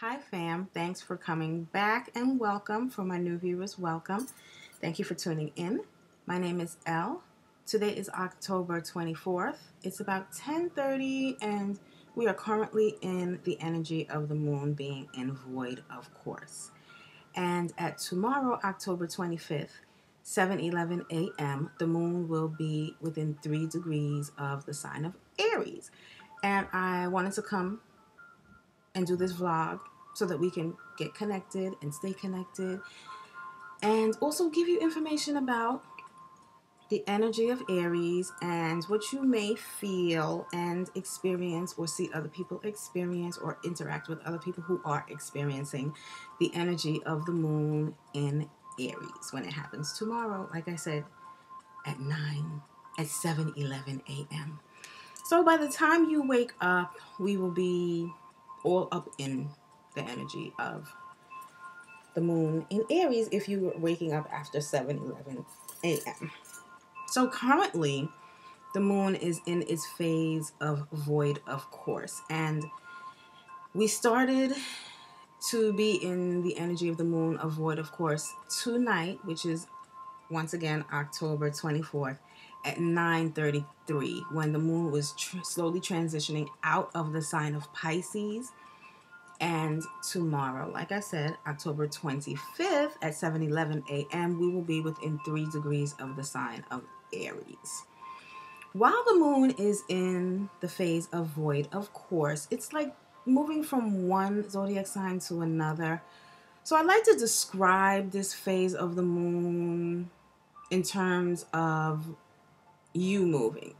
Hi, fam. Thanks for coming back and welcome. For my new viewers, welcome. Thank you for tuning in. My name is Elle. Today is October 24th. It's about 10:30 and we are currently in the energy of the moon being in void, of course. And at tomorrow, October 25th, 7:11 a.m., the moon will be within 3 degrees of the sign of Aries. And I wanted to come and do this vlog so that we can get connected and stay connected and also give you information about the energy of Aries and what you may feel and experience or see other people experience or interact with other people who are experiencing the energy of the moon in Aries when it happens tomorrow, like I said, at 7:11 a.m. So by the time you wake up, we will be all up in the energy of the moon in Aries if you were waking up after 7:11 a.m. So currently, the moon is in its phase of void, of course. And we started to be in the energy of the moon of void, of course, tonight, which is once again October 24th at 9:33 when the moon was slowly transitioning out of the sign of Pisces. And tomorrow, like I said, October 25th at 7:11 a.m., we will be within 3 degrees of the sign of Aries. While the moon is in the phase of void, of course, it's like moving from one zodiac sign to another. So I like to describe this phase of the moon in terms of you moving,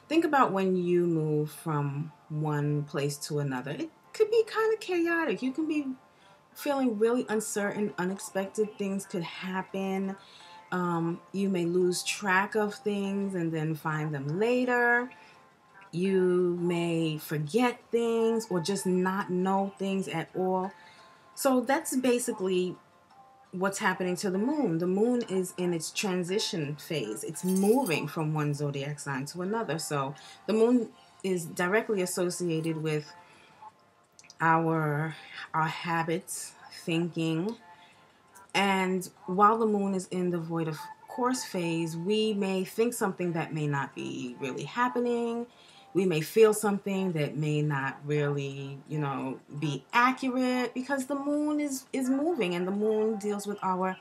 think about when you move from one place to another. It could be kind of chaotic. You can be feeling really uncertain. Unexpected things could happen. You may lose track of things and then find them later. You may forget things or just not know things at all. So that's basically what's happening to the moon. The moon is in its transition phase. It's moving from one zodiac sign to another. So the moon is directly associated with our habits, thinking. And while the moon is in the void of course phase, we may think something that may not be really happening. We may feel something that may not really, be accurate because the moon is moving and the moon deals with our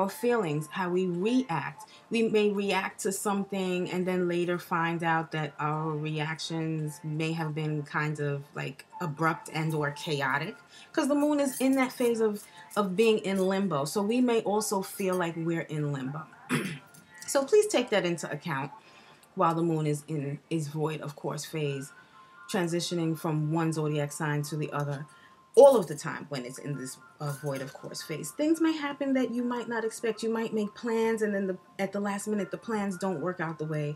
feelings, how we react. We may react to something and then later find out that our reactions may have been kind of like abrupt and or chaotic because the moon is in that phase of being in limbo. So we may also feel like we're in limbo. So please take that into account while the moon is void, of course, phase, transitioning from one zodiac sign to the other all of the time when it's in this void, of course, phase. Things may happen that you might not expect. You might make plans and then at the last minute, the plans don't work out the way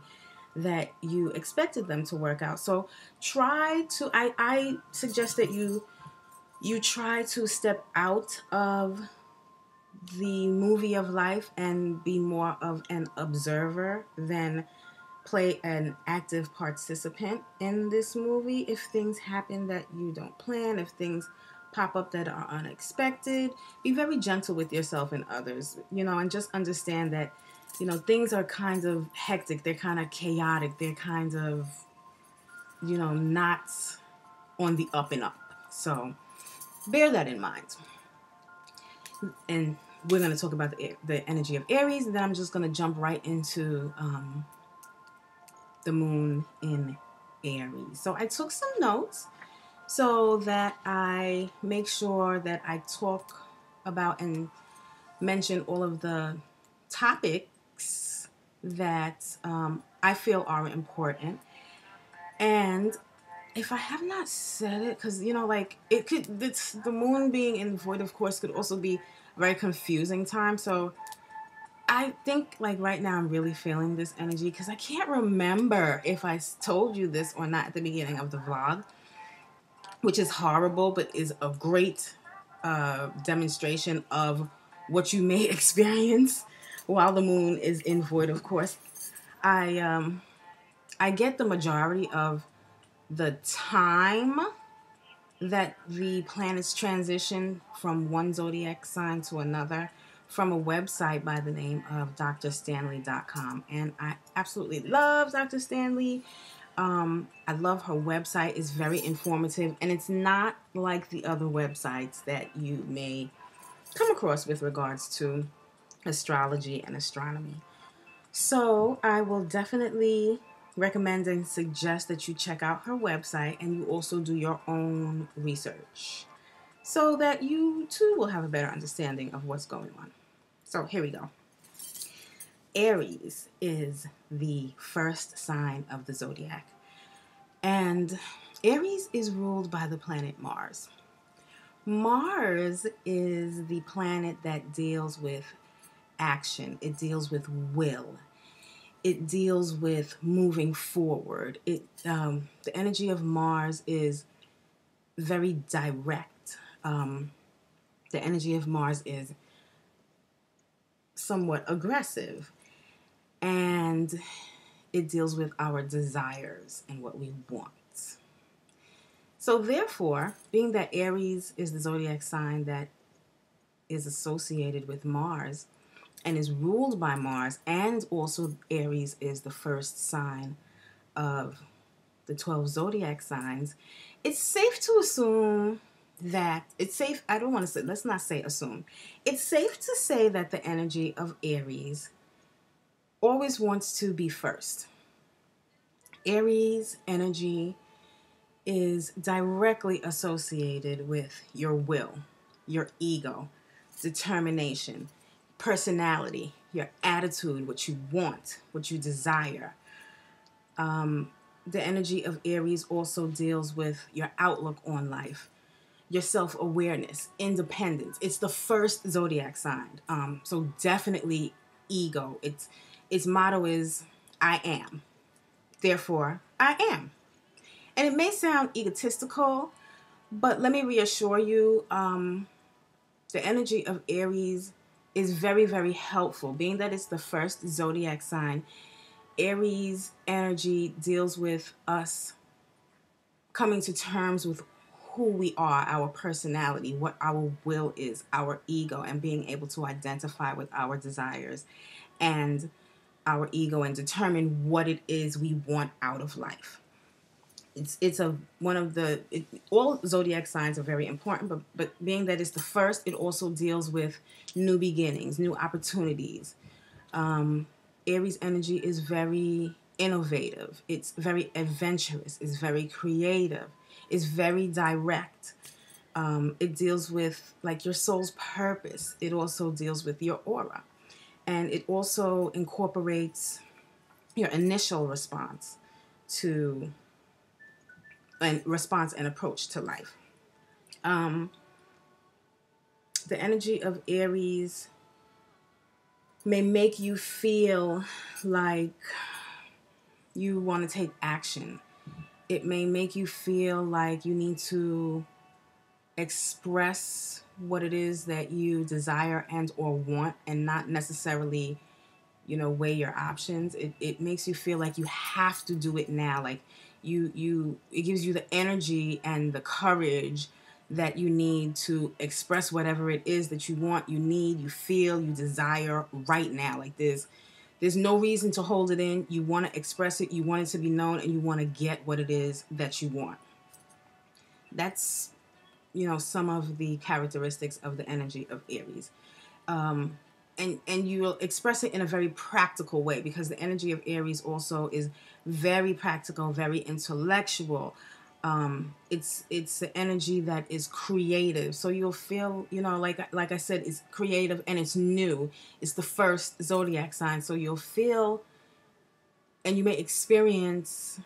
that you expected them to work out. So I suggest that you try to step out of the movie of life and be more of an observer than play an active participant in this movie. If things happen that you don't plan, if things pop up that are unexpected, be very gentle with yourself and others, and just understand that, things are kind of hectic, they're kind of chaotic, they're kind of, not on the up and up. So bear that in mind. And we're going to talk about the energy of Aries, and then I'm just going to jump right into the moon in Aries. So I took some notes so that I make sure that I talk about and mention all of the topics that I feel are important. And if I have not said it, because the moon being in void, of course, could also be a very confusing time. So I think like right now I'm really feeling this energy because I can't remember if I told you this or not at the beginning of the vlog, which is horrible, but is a great demonstration of what you may experience while the moon is in void, of course. I get the majority of the time that the planets transition from one zodiac sign to another from a website by the name of drstanley.com. And I absolutely love Dr. Stanley. I love her website. It's very informative, and it's not like the other websites that you may come across with regards to astrology and astronomy. So I will definitely recommend and suggest that you check out her website and you also do your own research so that you too will have a better understanding of what's going on. So here we go. Aries is the first sign of the zodiac. And Aries is ruled by the planet Mars. Mars is the planet that deals with action. It deals with will. It deals with moving forward. The energy of Mars is very direct. The energy of Mars is somewhat aggressive, and it deals with our desires and what we want. So therefore, being that Aries is the zodiac sign that is associated with Mars and is ruled by Mars, and also Aries is the first sign of the 12 zodiac signs, it's safe to assume that it's safe. I don't want to say, let's not say assume. It's safe to say that the energy of Aries always wants to be first. Aries energy is directly associated with your will, your ego, determination, personality, your attitude, what you want, what you desire. The energy of Aries also deals with your outlook on life, your self-awareness, independence. It's the first zodiac sign. So definitely ego. Its motto is I am. Therefore, I am. And it may sound egotistical, but let me reassure you, the energy of Aries is very, very helpful. Being that it's the first zodiac sign, Aries energy deals with us coming to terms with who we are, our personality, what our will is, our ego, and being able to identify with our desires and our ego and determine what it is we want out of life. All zodiac signs are very important, but being that it's the first, it also deals with new beginnings, new opportunities. Aries energy is very innovative. It's very adventurous. It's very creative. It's very direct. It deals with like your soul's purpose. It also deals with your aura, and it also incorporates your initial response and approach to life. The energy of Aries may make you feel like you want to take action. It may make you feel like you need to express what it is that you desire and or want, and not necessarily, weigh your options. It makes you feel like you have to do it now. Like it gives you the energy and the courage that you need to express whatever it is that you want, you need, you feel, you desire right now. Like there's no reason to hold it in. You want to express it, you want it to be known, and you want to get what it is that you want. That's, some of the characteristics of the energy of Aries. And you will express it in a very practical way, because the energy of Aries also is very practical, very intellectual. It's the energy that is creative. So you'll feel, like I said, it's creative and it's new. It's the first zodiac sign. So you'll feel and you may experience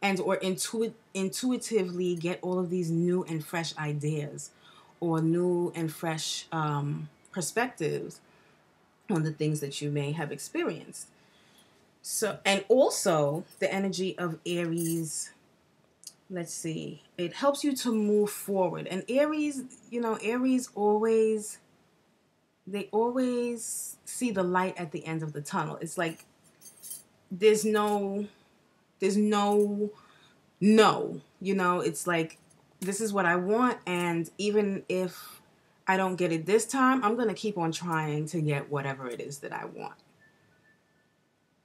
and or intuitively get all of these new and fresh ideas or new and fresh perspectives on the things that you may have experienced. So, and also the energy of Aries, let's see, it helps you to move forward. And Aries, Aries they always see the light at the end of the tunnel. It's like there's no, it's like this is what I want, and even if I don't get it this time, I'm going to keep on trying to get whatever it is that I want.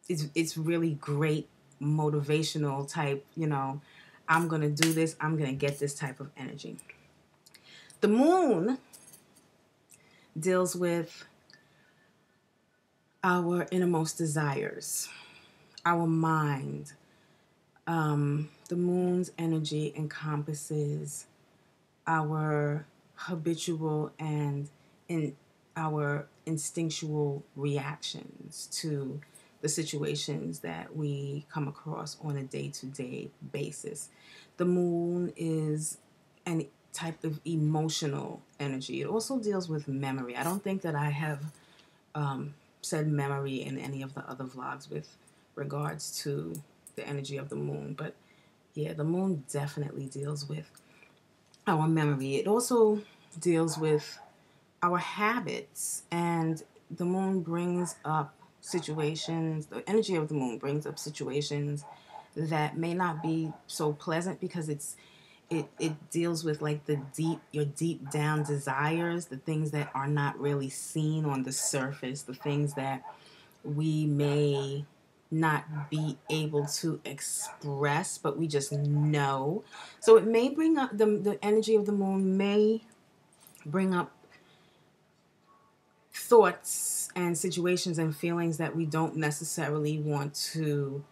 It's really great motivational type, I'm going to do this, I'm going to get this type of energy. The moon deals with our innermost desires, our mind. The moon's energy encompasses our habitual and in our instinctual reactions to the situations that we come across on a day-to-day basis. The moon is a type of emotional energy. It also deals with memory. I don't think that I have said memory in any of the other vlogs with regards to the energy of the moon, but yeah, the moon definitely deals with our memory. It also deals with our habits, and the moon brings up situations, the energy of the moon brings up situations that may not be so pleasant because it deals with like your deep down desires, the things that are not really seen on the surface, the things that we may not be able to express, but we just know. So it may bring up the energy of the moon may bring up thoughts and situations and feelings that we don't necessarily want to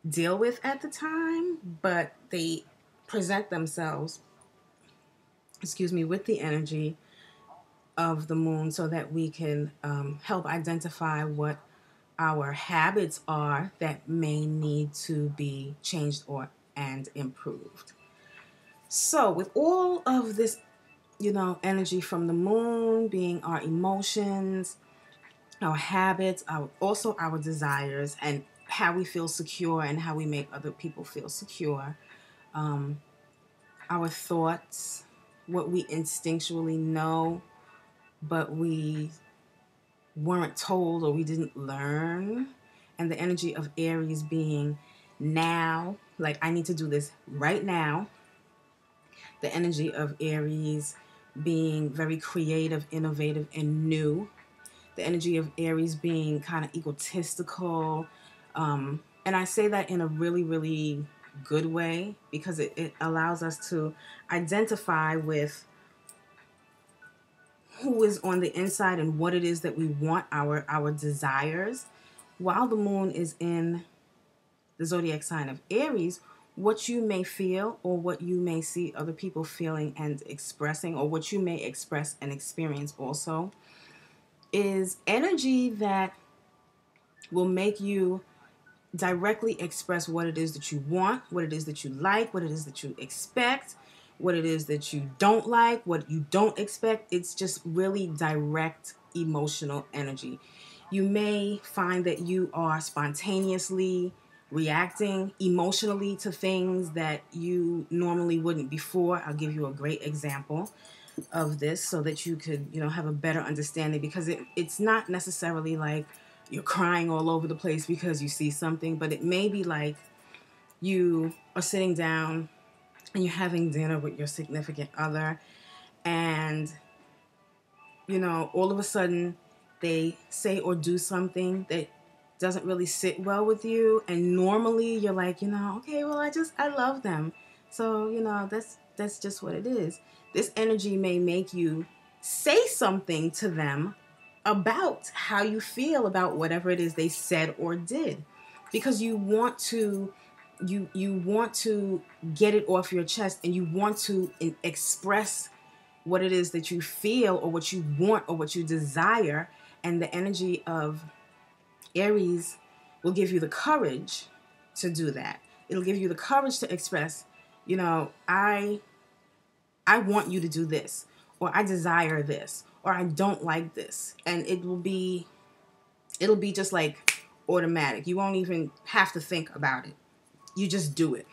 deal with at the time, but they present themselves, with the energy of the moon so that we can help identify what our habits are that may need to be changed and improved. So with all of this, energy from the moon being our emotions, our habits, also our desires, and how we feel secure and how we make other people feel secure, our thoughts, what we instinctually know, but we weren't told or we didn't learn, and the energy of Aries being now, like I need to do this right now. The energy of Aries being very creative, innovative, and new. The energy of Aries being kind of egotistical. And I say that in a really, really good way because it allows us to identify with who is on the inside and what it is that we want, our desires. While the moon is in the zodiac sign of Aries, what you may feel or what you may see other people feeling and expressing, or what you may express and experience also, is energy that will make you directly express what it is that you want, what it is that you like, what it is that you expect, what it is that you don't like, what you don't expect. It's just really direct emotional energy. You may find that you are spontaneously reacting emotionally to things that you normally wouldn't before. I'll give you a great example of this so that you could, have a better understanding, because it's not necessarily like you're crying all over the place because you see something, but it may be like you are sitting down and you're having dinner with your significant other, and all of a sudden they say or do something that doesn't really sit well with you, and normally you're like, okay, well, I love them, so that's just what it is. This energy may make you say something to them about how you feel about whatever it is they said or did, because you want to get it off your chest, and you want to express what it is that you feel or what you want or what you desire. And the energy of Aries will give you the courage to do that. It'll give you the courage to express, I want you to do this, or I desire this, or I don't like this. And it'll be just like automatic. You won't even have to think about it. You just do it.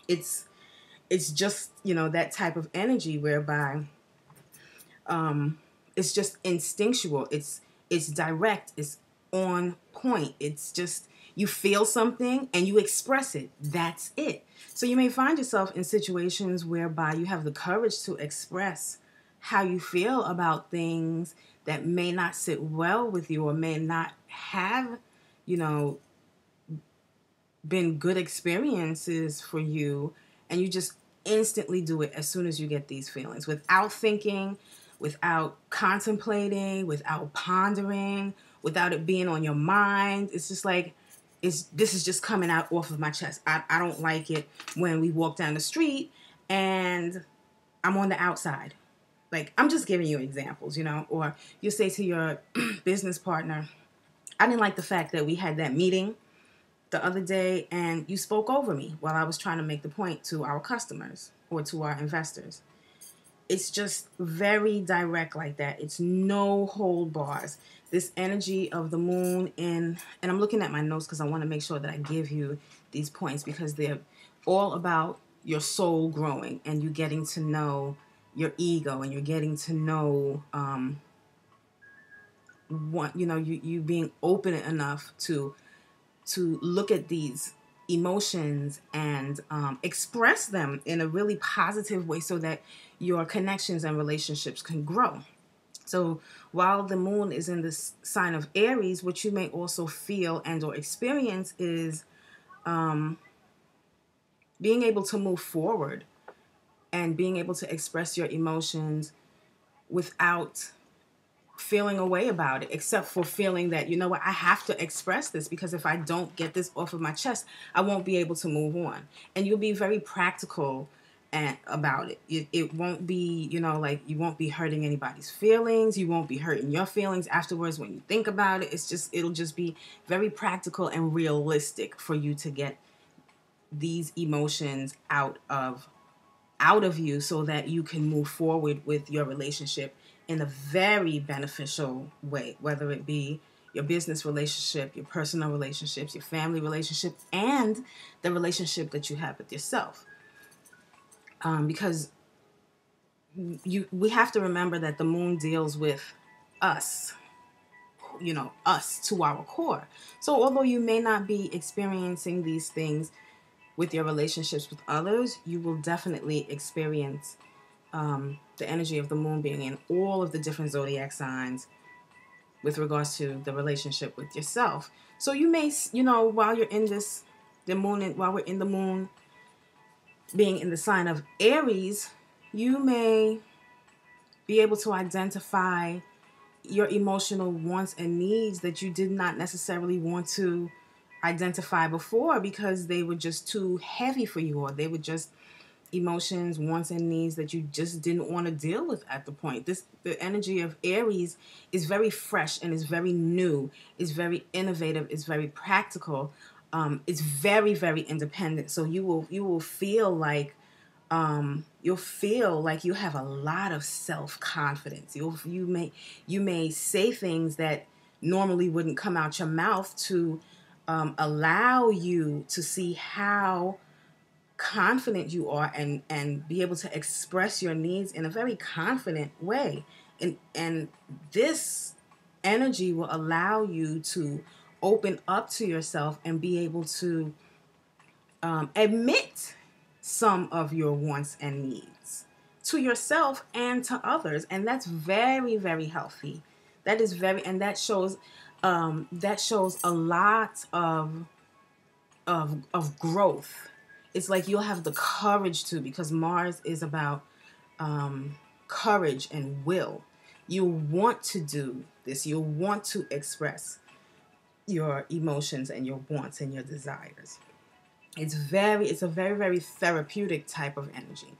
It's just, that type of energy whereby it's just instinctual. It's direct. It's on point. It's just, you feel something and you express it. That's it. So you may find yourself in situations whereby you have the courage to express how you feel about things that may not sit well with you or may not have, you know, been good experiences for you, and you just instantly do it as soon as you get these feelings without thinking, without contemplating, without pondering, without it being on your mind. It's just like, this is just coming out off of my chest. I don't like it when we walk down the street and I'm on the outside. Like, I'm just giving you examples, you know, or you say to your business partner, I didn't like the fact that we had that meeting the other day and you spoke over me while I was trying to make the point to our customers or to our investors. It's just very direct like that. It's no hold bars. This energy of the moon and I'm looking at my notes because I want to make sure that I give you these points because they're all about your soul growing and you getting to know your ego and you're getting to know you being open enough to look at these emotions and express them in a really positive way so that your connections and relationships can grow. So while the moon is in this sign of Aries, what you may also feel and or experience is being able to move forward and being able to express your emotions without feeling a way about it, except for feeling that, you know what, I have to express this because if I don't get this off of my chest, I won't be able to move on. And you'll be very practical about it. It won't be, you know, like you won't be hurting anybody's feelings. You won't be hurting your feelings afterwards when you think about it. It'll just be very practical and realistic for you to get these emotions out of you so that you can move forward with your relationship in a very beneficial way, whether it be your business relationship, your personal relationships, your family relationship, and the relationship that you have with yourself. Because we have to remember that the moon deals with us, you know, us to our core. So although you may not be experiencing these things with your relationships with others, you will definitely experience the energy of the moon being in all of the different zodiac signs with regards to the relationship with yourself. So you may, you know, while you're in this, while we're in the moon being in the sign of Aries, you may be able to identify your emotional wants and needs that you did not necessarily want to identify before because they were just too heavy for you, or they were just emotions, wants, and needs that you just didn't want to deal with at the point. The energy of Aries is very fresh and is very new, is very innovative, is very practical. It's very, very independent. So you will feel like you'll feel like you have a lot of self-confidence. You may say things that normally wouldn't come out your mouth to allow you to see how confident you are and be able to express your needs in a very confident way. And this energy will allow you to open up to yourself and be able to admit some of your wants and needs to yourself and to others. And that's very, very healthy. That is very, and that shows a lot of growth. It's like you'll have the courage to, because Mars is about courage and will. You want to do this. You want to express your emotions and your wants and your desires. It's a very, very therapeutic type of energy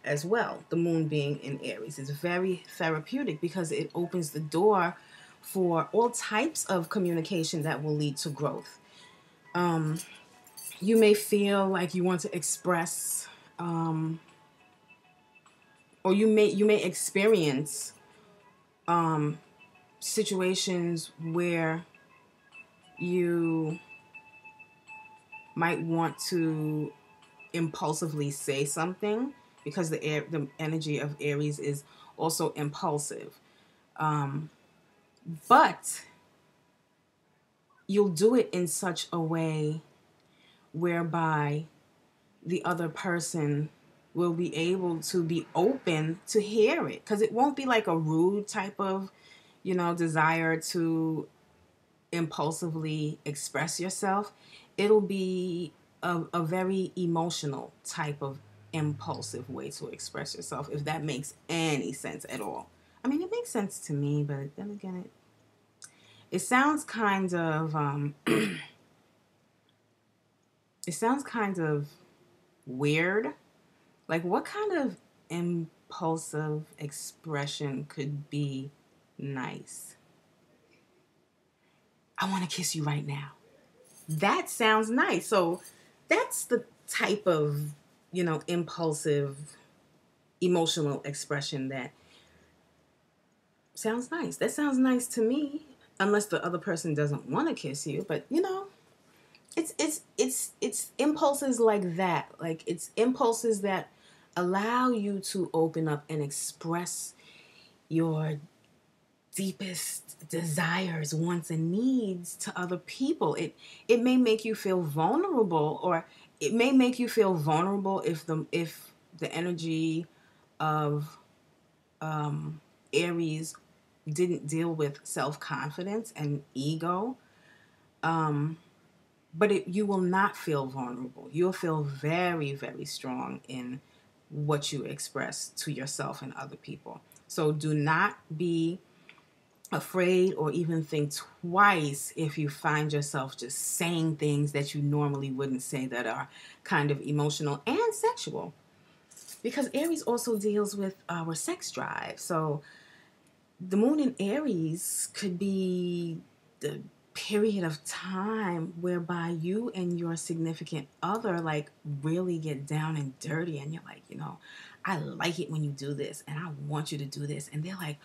as well. The moon being in Aries is very therapeutic because it opens the door for all types of communication that will lead to growth. You may feel like you want to express, or you may experience situations where you might want to impulsively say something because the energy of Aries is also impulsive. But you'll do it in such a way whereby the other person will be able to be open to hear it, because it won't be like a rude type of, desire to impulsively express yourself. It'll be a very emotional type of impulsive way to express yourself, if that makes any sense at all. I mean, it makes sense to me, but then again, it sounds kind of it sounds kind of weird. Like, what kind of impulsive expression could be nice? I want to kiss you right now. That sounds nice. So that's the type of, impulsive emotional expression that sounds nice. That sounds nice to me, unless the other person doesn't want to kiss you. But it's impulses like that. Like, it's impulses that allow you to open up and express your deepest desires, wants, and needs to other people. It may make you feel vulnerable, or it may make you feel vulnerable if the energy of Aries didn't deal with self-confidence and ego. But you will not feel vulnerable. You'll feel very, very strong in what you express to yourself and other people. So do not be afraid or even think twice if you find yourself just saying things that you normally wouldn't say, that are kind of emotional and sexual. Because Aries also deals with our sex drive. So the moon in Aries could be the period of time whereby you and your significant other like really get down and dirty, and you're like, I like it when you do this, and I want you to do this. And they're like,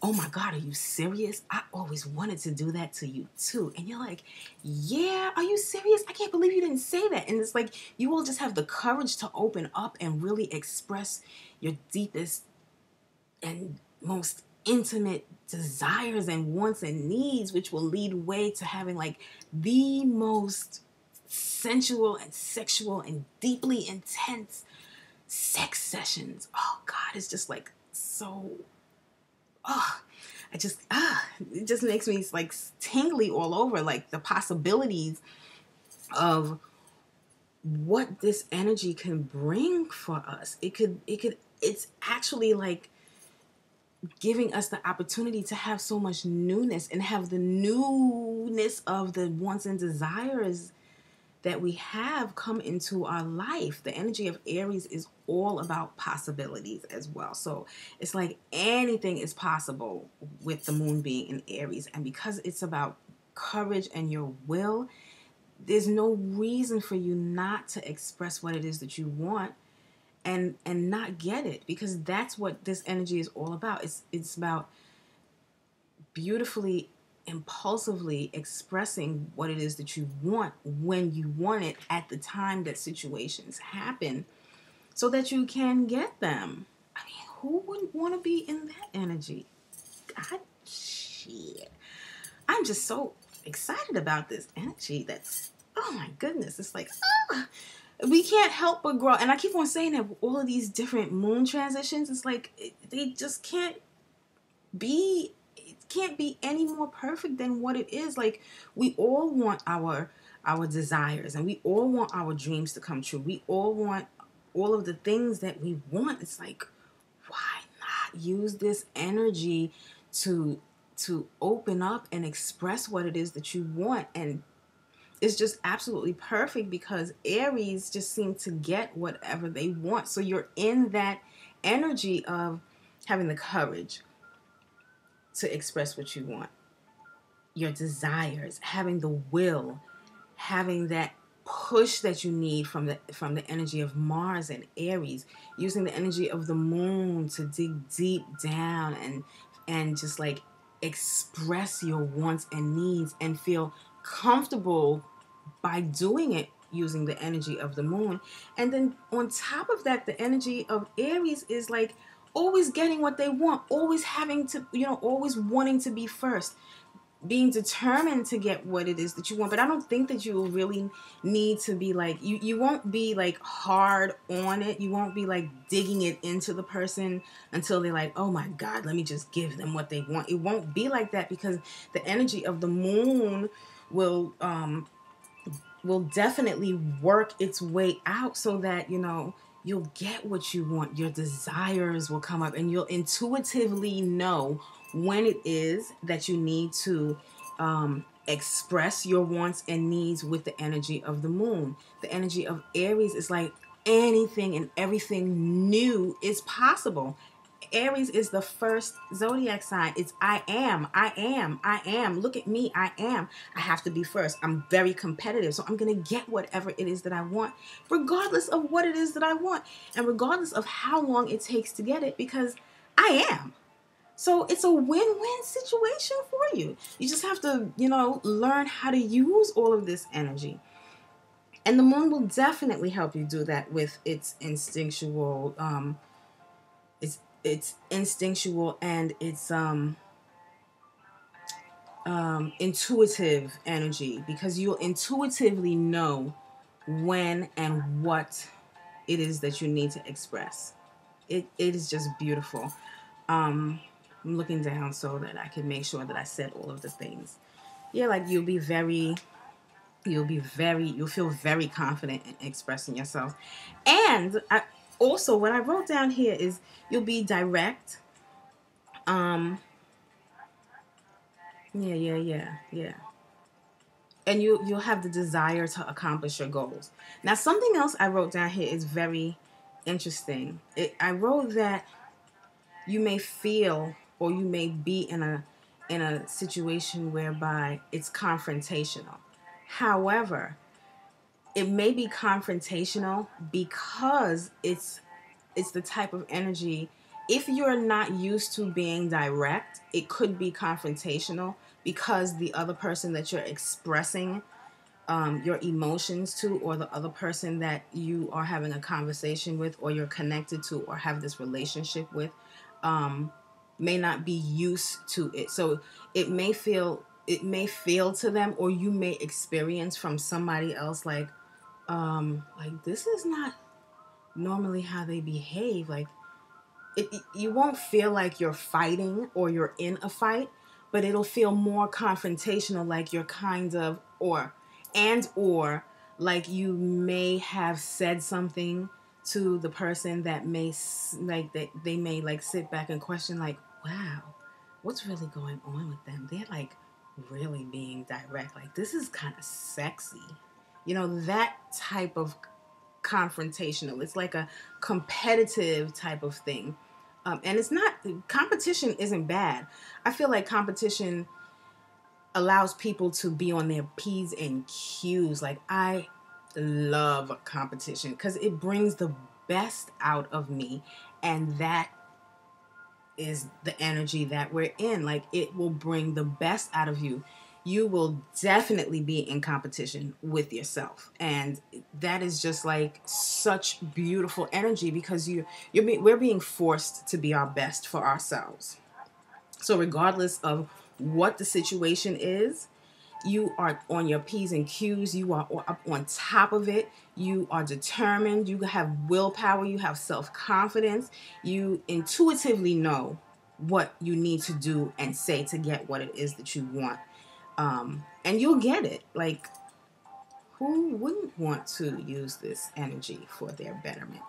oh my God, are you serious? I always wanted to do that to you too. And you're like, yeah, are you serious? I can't believe you didn't say that. And it's like, you will just have the courage to open up and really express your deepest and most intimate desires and wants and needs, which will lead way to having like the most sensual and sexual and deeply intense sex sessions. Oh God, it's just like so, it just makes me like tingly all over, like the possibilities of what this energy can bring for us. It's actually like giving us the opportunity to have so much newness, and have the newness of the wants and desires that we have come into our life. The energy of Aries is all about possibilities as well. So it's like anything is possible with the moon being in Aries. And because it's about courage and your will, there's no reason for you not to express what it is that you want and not get it, because that's what this energy is all about. It's about beautifully, impulsively expressing what it is that you want when you want it, at the time that situations happen, so that you can get them. I mean, who wouldn't want to be in that energy? God, shit. I'm just so excited about this energy. That's, oh my goodness. It's like, we can't help but grow. And I keep on saying that all of these different moon transitions, it's like they just can't be any more perfect than what it is. Like, we all want our desires, and we all want our dreams to come true. We all want all of the things that we want. It's like, why not use this energy to open up and express what it is that you want? And it's just absolutely perfect, because Aries just seem to get whatever they want. So you're in that energy of having the courage to express what you want, your desires, having the will, having that push that you need from the energy of Mars and Aries, using the energy of the moon to dig deep down and just like express your wants and needs, and feel comfortable by doing it using the energy of the moon. And then on top of that, the energy of Aries is like always getting what they want, always having to, always wanting to be first. being determined to get what it is that you want. But I don't think that you will really need to be like, you won't be like hard on it. You won't be like digging it into the person until they're like, oh my God, let me just give them what they want. It won't be like that, because the energy of the moon will definitely work its way out so that, you'll get what you want. Your desires will come up, and you'll intuitively know when it is that you need to express your wants and needs with the energy of the moon. The energy of Aries is like anything and everything new is possible. Aries is the first zodiac sign. It's I am, I am, I am. Look at me, I am. I have to be first. I'm very competitive, so I'm going to get whatever it is that I want, regardless of what it is that I want, and regardless of how long it takes to get it, because I am. So it's a win-win situation for you. You just have to, learn how to use all of this energy. And the moon will definitely help you do that with its instinctual, it's instinctual and it's intuitive energy, because you'll intuitively know when and what it is that you need to express. It is just beautiful. I'm looking down so that I can make sure that I said all of the things. Yeah, like you'll feel very confident in expressing yourself. And also what I wrote down here is you'll be direct. Yeah. And you'll have the desire to accomplish your goals. Now, something else I wrote down here is very interesting. I wrote that you may feel, or you may be in a situation whereby it's confrontational. However, it may be confrontational because it's the type of energy. If you're not used to being direct, it could be confrontational, because the other person that you're expressing your emotions to, or the other person that you are having a conversation with, or you're connected to, or have this relationship with, may not be used to it. So it may feel to them, or you may experience from somebody else like this is not normally how they behave. Like you won't feel like you're fighting or you're in a fight, but it'll feel more confrontational, like you're kind of, or like you may have said something to the person that may like that they may like sit back and question, like, wow, what's really going on with them? They're like really being direct. Like, this is kind of sexy. That type of confrontational. It's like a competitive type of thing. And it's not, competition isn't bad. I feel like competition allows people to be on their P's and Q's. Like, I love competition because it brings the best out of me. And that is the energy that we're in. Like, it will bring the best out of you. You will definitely be in competition with yourself, and that is just like such beautiful energy, because we're being forced to be our best for ourselves. So regardless of what the situation is, you are on your P's and Q's. You are up on top of it. You are determined. You have willpower. You have self-confidence. You intuitively know what you need to do and say to get what it is that you want. And you'll get it. Like, who wouldn't want to use this energy for their betterment?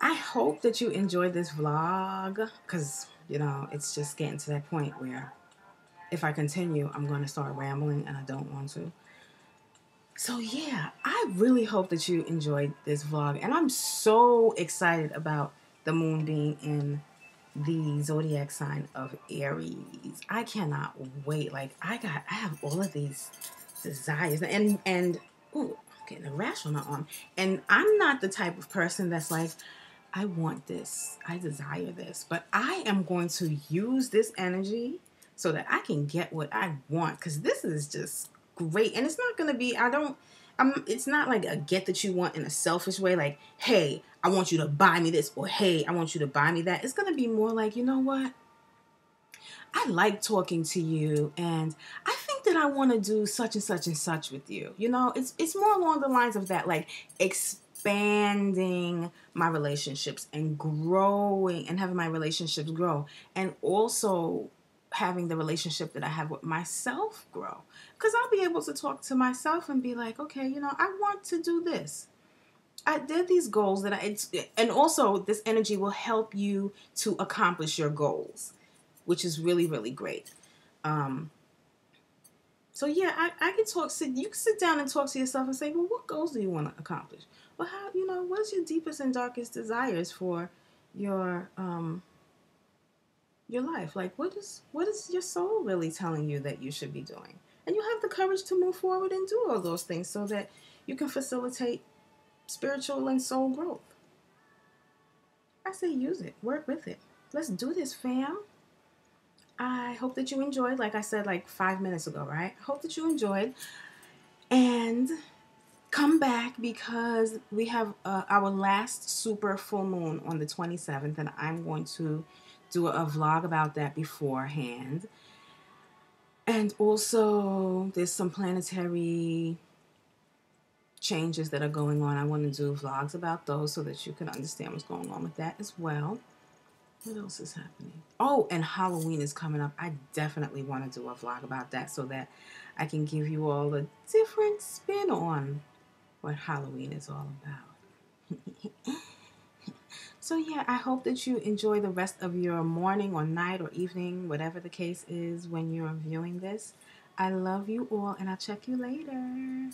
I hope that you enjoyed this vlog, because, it's just getting to that point where if I continue, I'm going to start rambling, and I don't want to. So yeah, I really hope that you enjoyed this vlog, and I'm so excited about the moon being in the zodiac sign of Aries. I cannot wait. Like, I have all of these desires, and ooh, I'm getting a rash on my arm. And I'm not the type of person that's like, I want this, I desire this, but I am going to use this energy so that I can get what I want, because this is just great. And it's not going to be, it's not like a get that you want in a selfish way, like, hey, I want you to buy me this, or hey, I want you to buy me that. It's going to be more like, you know what? I like talking to you, and I think that I want to do such and such and such with you. You know, it's more along the lines of that, like expanding my relationships and growing and having my relationships grow, and also having the relationship that I have with myself grow. Because I'll be able to talk to myself and be like, okay, you know, I want to do this. There are these goals that and also this energy will help you to accomplish your goals, which is really, really great. Um, so yeah, I can talk. You can sit down and talk to yourself and say, well, what goals do you want to accomplish? Well, how, you know, what's your deepest and darkest desires for your your life? Like, what is your soul really telling you that you should be doing? And you have the courage to move forward and do all those things so that you can facilitate spiritual and soul growth. I say use it, work with it. Let's do this, fam. I hope that you enjoyed, like I said like 5 minutes ago, right? I hope that you enjoyed. And come back because we have our last super full moon on the 27th, and I'm going to do a vlog about that beforehand. And also, there's some planetary changes that are going on. I want to do vlogs about those so that you can understand what's going on with that as well. What else is happening? Oh, and Halloween is coming up. I definitely want to do a vlog about that so that I can give you all a different spin on what Halloween is all about. So yeah, I hope that you enjoy the rest of your morning or night or evening, whatever the case is when you're viewing this. I love you all, and I'll check you later.